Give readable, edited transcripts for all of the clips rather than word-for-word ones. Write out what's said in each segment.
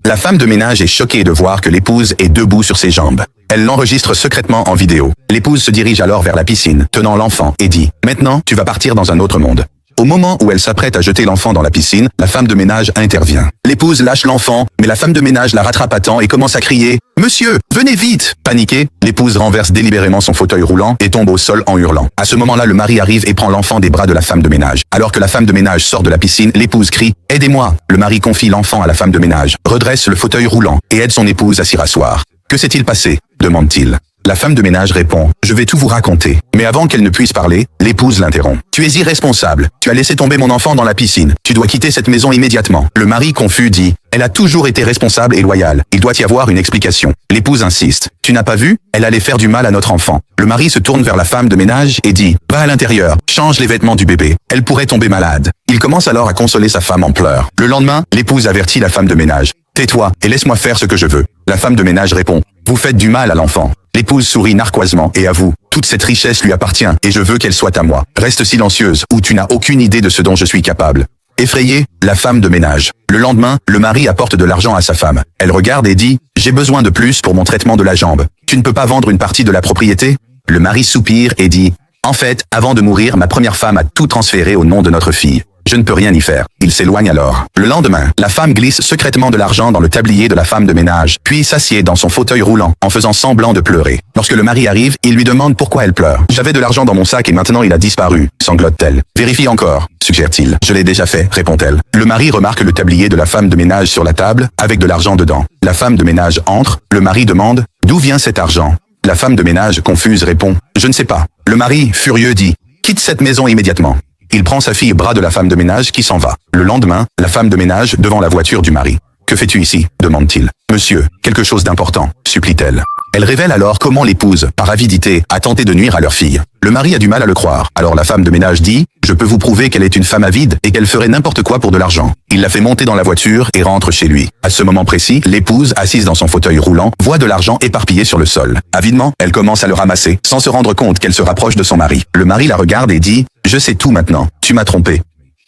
La femme de ménage est choquée de voir que l'épouse est debout sur ses jambes. Elle l'enregistre secrètement en vidéo. L'épouse se dirige alors vers la piscine, tenant l'enfant, et dit « Maintenant, tu vas partir dans un autre monde ». Au moment où elle s'apprête à jeter l'enfant dans la piscine, la femme de ménage intervient. L'épouse lâche l'enfant, mais la femme de ménage la rattrape à temps et commence à crier « Monsieur, venez vite !» Paniquée, l'épouse renverse délibérément son fauteuil roulant et tombe au sol en hurlant. À ce moment-là, le mari arrive et prend l'enfant des bras de la femme de ménage. Alors que la femme de ménage sort de la piscine, l'épouse crie « Aidez-moi !» Le mari confie l'enfant à la femme de ménage, redresse le fauteuil roulant et aide son épouse à s'y rasseoir. « Que s'est-il passé ?» demande-t-il. La femme de ménage répond « Je vais tout vous raconter ». Mais avant qu'elle ne puisse parler, l'épouse l'interrompt. « Tu es irresponsable. Tu as laissé tomber mon enfant dans la piscine. Tu dois quitter cette maison immédiatement. » Le mari confus dit « Elle a toujours été responsable et loyale. Il doit y avoir une explication. » L'épouse insiste. « Tu n'as pas vu? Elle allait faire du mal à notre enfant. » Le mari se tourne vers la femme de ménage et dit « Va à l'intérieur, change les vêtements du bébé. Elle pourrait tomber malade. » Il commence alors à consoler sa femme en pleurs. Le lendemain, l'épouse avertit la femme de ménage. « Tais-toi et laisse-moi faire ce que je veux. » La femme de ménage répond « Vous faites du mal à l'enfant. » L'épouse sourit narquoisement et avoue « Toute cette richesse lui appartient et je veux qu'elle soit à moi. Reste silencieuse ou tu n'as aucune idée de ce dont je suis capable. » Effrayée, la femme de ménage. Le lendemain, le mari apporte de l'argent à sa femme. Elle regarde et dit « J'ai besoin de plus pour mon traitement de la jambe. Tu ne peux pas vendre une partie de la propriété ?» Le mari soupire et dit « En fait, avant de mourir, ma première femme a tout transféré au nom de notre fille. Je ne peux rien y faire. » Il s'éloigne alors. Le lendemain, la femme glisse secrètement de l'argent dans le tablier de la femme de ménage, puis s'assied dans son fauteuil roulant, en faisant semblant de pleurer. Lorsque le mari arrive, il lui demande pourquoi elle pleure. « J'avais de l'argent dans mon sac et maintenant il a disparu », sanglote-t-elle. « Vérifie encore », suggère-t-il. « Je l'ai déjà fait », répond-elle. Le mari remarque le tablier de la femme de ménage sur la table, avec de l'argent dedans. La femme de ménage entre, le mari demande « D'où vient cet argent ?» La femme de ménage confuse répond « Je ne sais pas ». Le mari, furieux, dit « Quitte cette maison immédiatement ». Il prend sa fille au bras de la femme de ménage qui s'en va. Le lendemain, la femme de ménage devant la voiture du mari. « Que fais-tu ici ?» demande-t-il. « Monsieur, quelque chose d'important » supplie-t-elle. Elle révèle alors comment l'épouse, par avidité, a tenté de nuire à leur fille. Le mari a du mal à le croire. Alors la femme de ménage dit « Je peux vous prouver qu'elle est une femme avide et qu'elle ferait n'importe quoi pour de l'argent. » Il la fait monter dans la voiture et rentre chez lui. À ce moment précis, l'épouse, assise dans son fauteuil roulant, voit de l'argent éparpillé sur le sol. Avidement, elle commence à le ramasser, sans se rendre compte qu'elle se rapproche de son mari. Le mari la regarde et dit « Je sais tout maintenant. Tu m'as trompé. »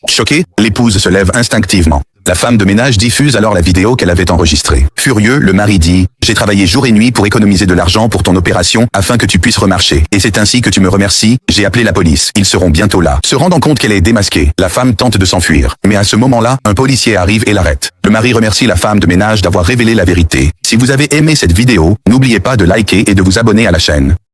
Choquée, l'épouse se lève instinctivement. La femme de ménage diffuse alors la vidéo qu'elle avait enregistrée. Furieux, le mari dit « J'ai travaillé jour et nuit pour économiser de l'argent pour ton opération afin que tu puisses remarcher. Et c'est ainsi que tu me remercies, j'ai appelé la police. Ils seront bientôt là. » Se rendant compte qu'elle est démasquée, la femme tente de s'enfuir. Mais à ce moment-là, un policier arrive et l'arrête. Le mari remercie la femme de ménage d'avoir révélé la vérité. Si vous avez aimé cette vidéo, n'oubliez pas de liker et de vous abonner à la chaîne.